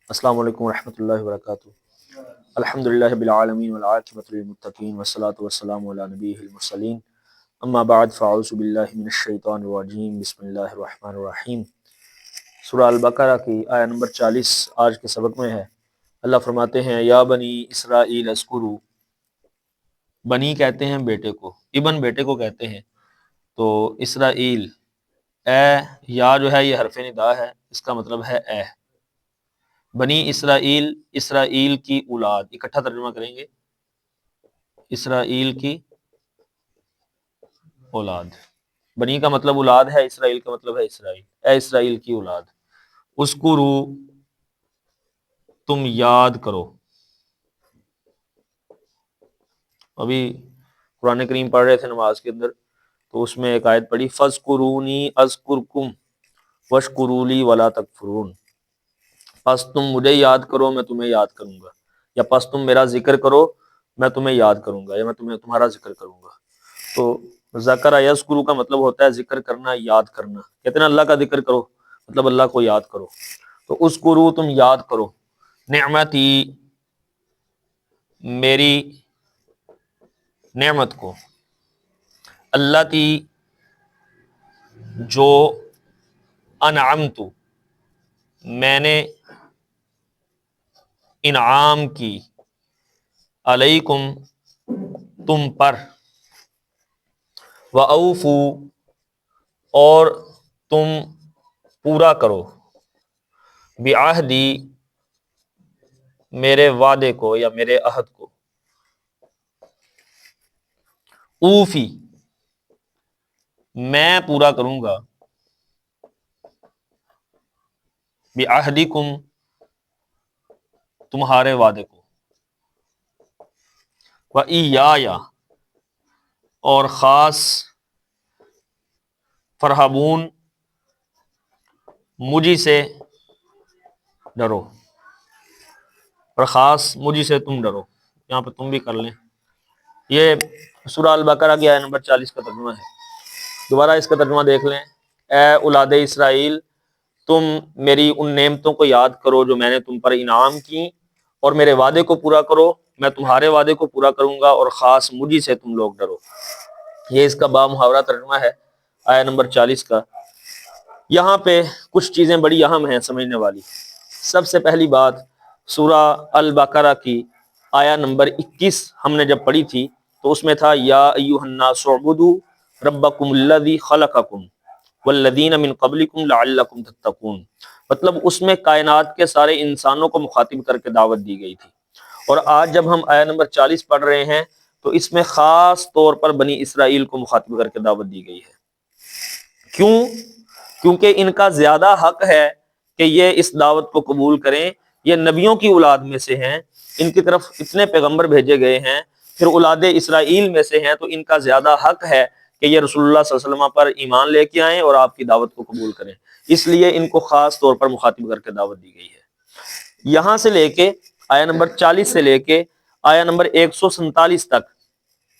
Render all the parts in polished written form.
السلام علیکم ورحمۃ اللہ وبرکاتہ۔ الحمدللہ رب العالمین والعاقبۃ للمتقین والصلاۃ والسلام علی نبیہ المرسلین، اما بعد فاعوذ باللہ من الشیطان الرجیم، بسم اللہ الرحمن الرحیم۔ سورہ البقرہ کی آیہ نمبر 40 آج کے سبق میں ہے۔ اللہ فرماتے ہیں یا بنی اسرائیل اذکروا، بنی کہتے ہیں بیٹے کو، ابن بیٹے کو کہتے ہیں، تو اسرائیل، اے، یا جو ہے یہ حرف ندا ہے، اس کا مطلب ہے اے۔ بنی اسرائیل، اسرائیل کی اولاد، اکٹھا ترجمہ کریں گے، اسرائیل کی اولاد۔ بنی کا مطلب اولاد ہے، اسرائیل کا مطلب ہے اسرائیل، اے اسرائیل کی اولاد، اذکرو، تم یاد کرو۔ ابھی قرآن کریم پڑھ رہے تھے نماز کے اندر، تو اس میں ایک آیت پڑھی فَاذْكُرُونِي أَذْكُرْكُمْ وَاشْكُرُوا لِي وَلَا تَكْفُرُونَ، پس تم مجھے یاد کرو میں تمہیں یاد کروں گا، یا پس تم میرا ذکر کرو میں تمہیں یاد کروں گا، یا میں تمہارا ذکر کروں گا۔ تو ذکر یذکر کا مطلب ہوتا ہے ذکر کرنا، یاد کرنا۔ کہتے ہیں اللہ کا ذکر کرو، مطلب اللہ کو یاد کرو۔ تو اذکروا، تم یاد کرو، نعمتی، میری نعمت کو، التی، جو، انعمت، میں نے انعام کی، علیکم، تم پر، وَأَوْفُوا، اور تم پورا کرو، بعہدی، میرے وعدے کو یا میرے عہد کو۔ اوفی، میں پورا کروں گا، بعہدکم، تمہارے وعدے کو، وَإِيَّایَ، اور خاص فرحبون، مجھی سے ڈرو، اور خاص مجھی سے تم ڈرو، یہاں پہ تم بھی کر لیں۔ یہ سورہ البقرہ کی آیہ نمبر 40 کا ترجمہ ہے۔ دوبارہ اس کا ترجمہ دیکھ لیں۔ اے اولاد اسرائیل، تم میری ان نعمتوں کو یاد کرو جو میں نے تم پر انعام کی، اور میرے وعدے کو پورا کرو، میں تمہارے وعدے کو پورا کروں گا، اور خاص مجھی سے تم لوگ ڈرو۔ یہ اس کا بامحاورہ ترجمہ ہے آیہ نمبر 40 کا۔ یہاں پہ کچھ چیزیں بڑی اہم ہیں سمجھنے والی۔ سب سے پہلی بات، سورہ البقرہ کی آیہ نمبر 21 ہم نے جب پڑھی تھی تو اس میں تھا یا ایھا الناس اعبدوا ربکم الذی خلقکم والذین من قبلکم لعلکم تتقون، مطلب اس میں کائنات کے سارے انسانوں کو مخاطب کر کے دعوت دی گئی تھی۔ اور آج جب ہم آیہ نمبر 40 پڑھ رہے ہیں تو اس میں خاص طور پر بنی اسرائیل کو مخاطب کر کے دعوت دی گئی ہے۔ کیوں؟ کیونکہ ان کا زیادہ حق ہے کہ یہ اس دعوت کو قبول کریں۔ یہ نبیوں کی اولاد میں سے ہیں، ان کی طرف اتنے پیغمبر بھیجے گئے ہیں، پھر اولاد اسرائیل میں سے ہیں، تو ان کا زیادہ حق ہے کہ یہ رسول اللہ صلی اللہ علیہ وسلم پر ایمان لے کے آئیں اور آپ کی دعوت کو قبول کریں۔ اس لیے ان کو خاص طور پر مخاطب کر کے دعوت دی گئی ہے۔ یہاں سے لے کے آیہ نمبر 40 سے لے کے آیہ نمبر 147 تک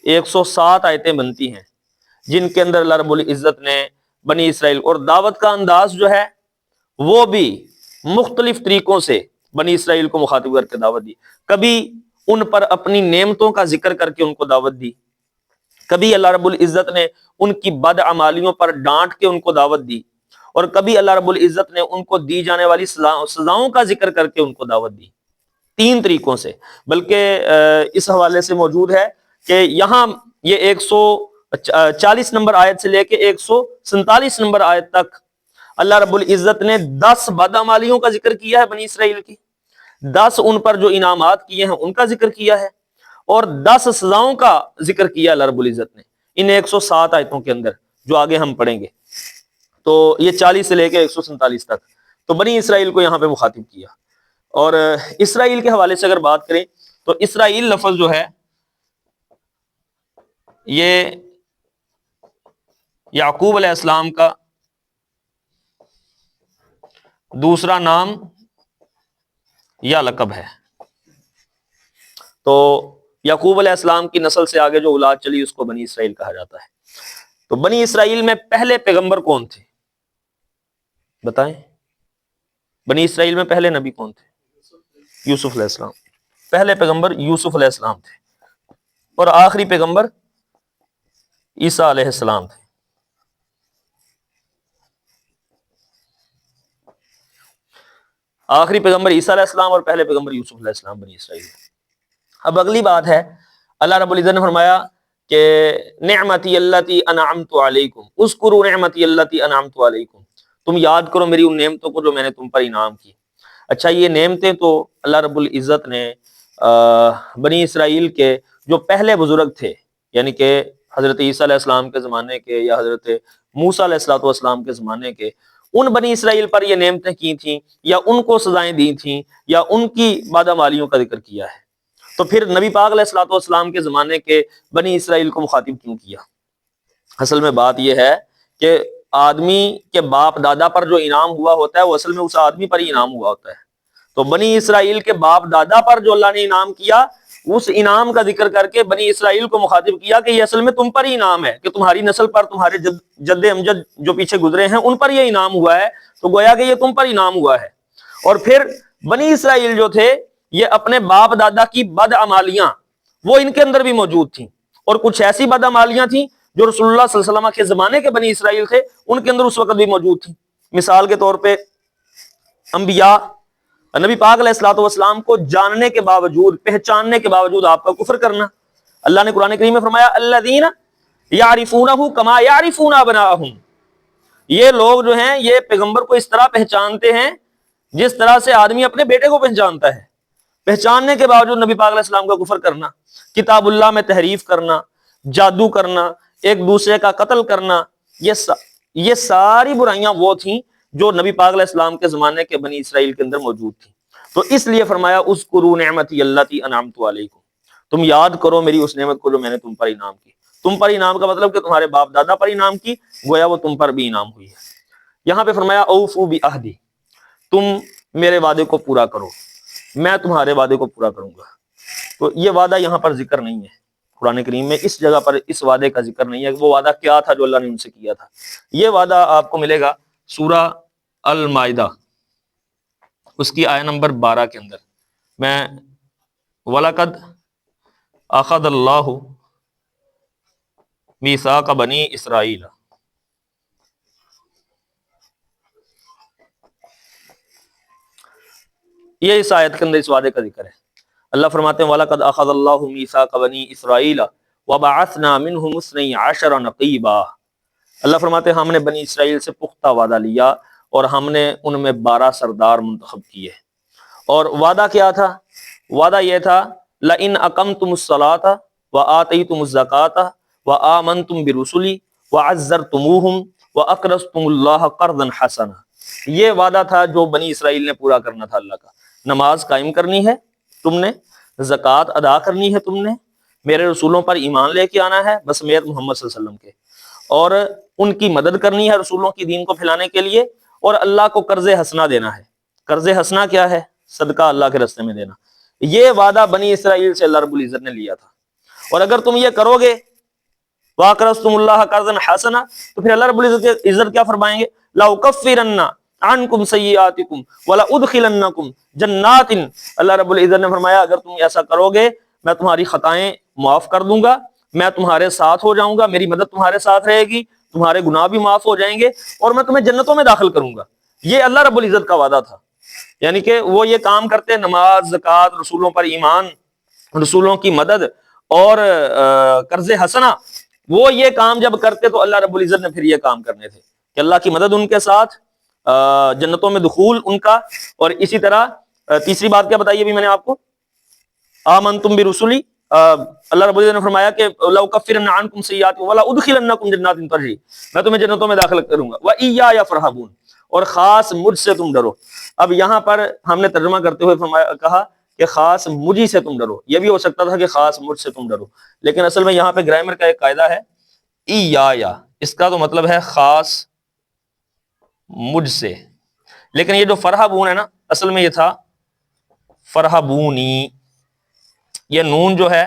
107 آیتیں بنتی ہیں، جن کے اندر اللہ رب العزت نے بنی اسرائیل، اور دعوت کا انداز جو ہے وہ بھی مختلف طریقوں سے بنی اسرائیل کو مخاطب کر کے دعوت دی۔ کبھی ان پر اپنی نعمتوں کا ذکر کر کے ان کو دعوت دی، کبھی اللہ رب العزت نے ان کی بدعمالیوں پر ڈانٹ کے ان کو دعوت دی، اور کبھی اللہ رب العزت نے ان کو دی جانے والی سزاؤں کا ذکر کر کے ان کو دعوت دی۔ تین طریقوں سے، بلکہ اس حوالے سے موجود ہے کہ یہاں یہ 140 نمبر آیت سے لے کے 147 نمبر آیت تک اللہ رب العزت نے 10 بدعمالیوں کا ذکر کیا ہے بنی اسرائیل کی، 10 ان پر جو انعامات کیے ہیں ان کا ذکر کیا ہے، اور 10 سزاؤں کا ذکر کیا اللہ رب العزت نے ان 107 آیتوں کے اندر جو آگے ہم پڑھیں گے۔ تو یہ 40 سے لے کے 147 تک تو بنی اسرائیل کو یہاں پہ مخاطب کیا۔ اور اسرائیل کے حوالے سے اگر بات کریں تو اسرائیل لفظ جو ہے یہ یعقوب علیہ السلام کا دوسرا نام یا لقب ہے۔ تو یعقوب علیہ السلام کی نسل سے آگے جو اولاد چلی اس کو بنی اسرائیل کہا جاتا ہے۔ تو بنی اسرائیل میں پہلے پیغمبر کون تھے بتائیں؟ بنی اسرائیل میں پہلے نبی کون تھے؟ یوسف علیہ السلام، پہلے پیغمبر یوسف علیہ السلام تھے اور آخری پیغمبر عیسیٰ علیہ السلام تھے۔ آخری پیغمبر عیسیٰ علیہ السلام اور پہلے پیغمبر یوسف علیہ السلام بنی اسرائیل۔ اب اگلی بات ہے، اللہ رب العزت نے فرمایا کہ نعمتی اللتی انعمت علیکم اذکروا نعمتی اللتی انعمت علیکم، تم یاد کرو میری ان نعمتوں کو جو میں نے تم پر انعام کی۔ اچھا، یہ نعمتیں تو اللہ رب العزت نے بنی اسرائیل کے جو پہلے بزرگ تھے، یعنی کہ حضرت عیسیٰ علیہ السلام کے زمانے کے یا حضرت موسیٰ علیہ السلام کے زمانے کے، ان بنی اسرائیل پر یہ نعمتیں کی تھیں یا ان کو سزائیں دی تھیں یا ان کی بادامالیوں کا ذکر کیا ہے، تو پھر نبی پاک علیہ السلام کے زمانے کے بنی اسرائیل کو مخاطب کیوں کیا؟ اصل میں بات یہ ہے کہ آدمی کے باپ دادا پر جو انعام ہوا ہوتا ہے وہ اصل میں اس آدمی پر ہی انعام ہوا ہوتا ہے۔ تو بنی اسرائیل کے باپ دادا پر جو اللہ نے انعام کیا، اس انعام کا ذکر کر کے بنی اسرائیل کو مخاطب کیا کہ یہ اصل میں تم پر ہی انعام ہے، کہ تمہاری نسل پر، تمہارے جد امجد جو پیچھے گزرے ہیں ان پر یہ انعام ہوا ہے، تو گویا کہ یہ تم پر انعام ہوا ہے۔ اور پھر بنی اسرائیل جو تھے یہ اپنے باپ دادا کی بدعمالیاں وہ ان کے اندر بھی موجود تھیں، اور کچھ ایسی بدعمالیاں تھیں جو رسول اللہ صلی اللہ علیہ وسلم کے زمانے کے بنی اسرائیل تھے ان کے اندر اس وقت بھی موجود تھیں۔ مثال کے طور پہ انبیاء، نبی پاک علیہ الصلوۃ والسلام کو جاننے کے باوجود، پہچاننے کے باوجود آپ کا کفر کرنا۔ اللہ نے قرآن کریم میں فرمایا الذین یعرفونہ کما یعرفون ابناءہم، یہ لوگ جو ہیں یہ پیغمبر کو اس طرح پہچانتے ہیں جس طرح سے آدمی اپنے بیٹے کو پہچانتا ہے۔ پہچاننے کے باوجود نبی پاک علیہ السلام کا کفر کرنا، کتاب اللہ میں تحریف کرنا، جادو کرنا، ایک دوسرے کا قتل کرنا، یہ ساری برائیاں وہ تھیں جو نبی پاک علیہ السلام کے زمانے کے بنی اسرائیل کے اندر موجود تھیں۔ تو اس لیے فرمایا اذکروا نعمتی اللتی انعمت علیکم، تم یاد کرو میری اس نعمت کو جو میں نے تم پر انعام کی۔ تم پر انعام کا مطلب کہ تمہارے باپ دادا پر انعام کی، گویا وہ تم پر بھی انعام ہوئی ہے۔ یہاں پہ فرمایا اوفوا بعہدی، تم میرے وعدے کو پورا کرو، میں تمہارے وعدے کو پورا کروں گا۔ تو یہ وعدہ یہاں پر ذکر نہیں ہے قرآن کریم میں، اس جگہ پر اس وعدے کا ذکر نہیں ہے کہ وہ وعدہ کیا تھا جو اللہ نے ان سے کیا تھا۔ یہ وعدہ آپ کو ملے گا سورہ المائدہ، اس کی آیت نمبر 12 کے اندر، میں وَلَقَدْ أَخَذَ اللَّهُ مِيثَاقَ بَنِي إِسْرَائِيلَ، یہ اس آیت کے اندر اس وعدے کا ذکر ہے۔ اللہ فرماتے ہیں وَلَقَدْ أَخَذَ اللَّهُ مِيثَاقَ بَنِي إِسْرَائِيلَ وَبَعَثْنَا مِنْهُمُ اثْنَيْ عَشَرَ نَقِيبًا، اللہ فرماتے ہیں ہم نے بنی اسرائیل سے پختہ وعدہ لیا اور ہم نے ان میں 12 سردار منتخب کیے۔ اور وعدہ کیا تھا؟ وعدہ یہ تھا لَإِنْ أَقَمْتُمُ الصَّلَاةَ وَآتَيْتُمُ الزَّكَاةَ وَآمَنْتُمْ بِرُسُلِي وَعَزَّرْتُمُوهُمْ وَأَقْرَضْتُمُ اللَّهَ قَرْضًا حَسَنًا، یہ وعدہ تھا جو بنی اسرائیل نے پورا کرنا تھا اللہ کا۔ نماز قائم کرنی ہے تم نے، زکوٰۃ ادا کرنی ہے تم نے، میرے رسولوں پر ایمان لے کے آنا ہے، بس میرے محمد صلی اللہ علیہ وسلم کے، اور ان کی مدد کرنی ہے رسولوں کی دین کو پھیلانے کے لیے، اور اللہ کو قرض حسنہ دینا ہے۔ قرض حسنہ کیا ہے؟ صدقہ اللہ کے راستے میں دینا۔ یہ وعدہ بنی اسرائیل سے اللہ رب العزت نے لیا تھا، اور اگر تم یہ کرو گے وَأَقْرَضْتُمُ اللَّهَ قَرْضًا حَسَنًا، تو پھر اللہ رب العزت کیا فرمائیں گے؟ لَأُكَفِّرَنَّ عَنْكُمْ سَيِّئَاتِكُمْ وَلَأُدْخِلَنَّكُمْ جَنَّاتٍ، اللہ رب العزت نے فرمایا اگر تم ایسا کرو گے میں تمہاری خطائیں معاف کر دوں گا، میں تمہارے ساتھ ہو جاؤں گا، میری مدد تمہارے ساتھ رہے گی، تمہارے گناہ بھی معاف ہو جائیں گے، اور میں تمہیں جنتوں میں داخل کروں گا۔ یہ اللہ رب العزت کا وعدہ تھا، یعنی کہ وہ یہ کام کرتے، نماز، زکوٰۃ، رسولوں پر ایمان، رسولوں کی مدد اور قرض حسنہ، وہ یہ کام جب کرتے تو اللہ رب العزت نے پھر یہ کام کرنے تھے کہ اللہ کی مدد ان کے ساتھ، جنتوں میں دخول ان کا، اور اسی طرح تیسری بات کیا بتائی ابھی میں نے آپ کو؟ آمنتم برسلی، اللہ رب العزت نے فرمایا کہ لَأُكَفِّرَنَّ عَنْكُمْ سَيِّئَاتِكُمْ وَلَأُدْخِلَنَّكُمْ جَنَّاتٍ تَجْرِی، میں تمہیں جنتوں میں داخل کروں گا، وَإِيَّايَ فَارْهَبُونِ، اور خاص مجھ سے تم ڈرو۔ اب یہاں پر ہم نے ترجمہ کرتے ہوئے کہا کہ خاص مجھی سے تم ڈرو، یہ بھی ہو سکتا تھا کہ خاص مجھ سے تم ڈرو، لیکن اصل میں یہاں پہ گرامر کا ایک قاعدہ ہے ایایا، اس کا تو مطلب ہے خاص مجھ سے، لیکن یہ جو فرحبون ہے نا، اصل میں یہ تھا فرحبونی، یہ نون جو ہے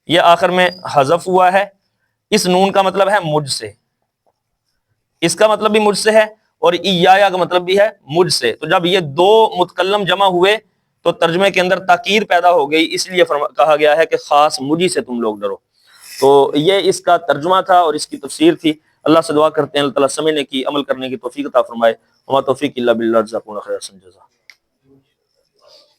یہ آخر میں حذف ہوا ہے، اس نون کا مطلب ہے مجھ سے، اس کا مطلب بھی مجھ سے ہے، اور ایایا کا مطلب بھی ہے مجھ سے۔ تو جب یہ دو متکلم جمع ہوئے تو ترجمے کے اندر تاکید پیدا ہو گئی، اس لیے کہا گیا ہے کہ خاص مجھے سے تم لوگ ڈرو۔ تو یہ اس کا ترجمہ تھا اور اس کی تفسیر تھی۔ اللہ سے دعا کرتے ہیں اللہ تعالیٰ سمجھنے کی، عمل کرنے کی توفیق عطا فرمائے۔ وما توفیق الا باللہ، جزاکم اللہ خیر۔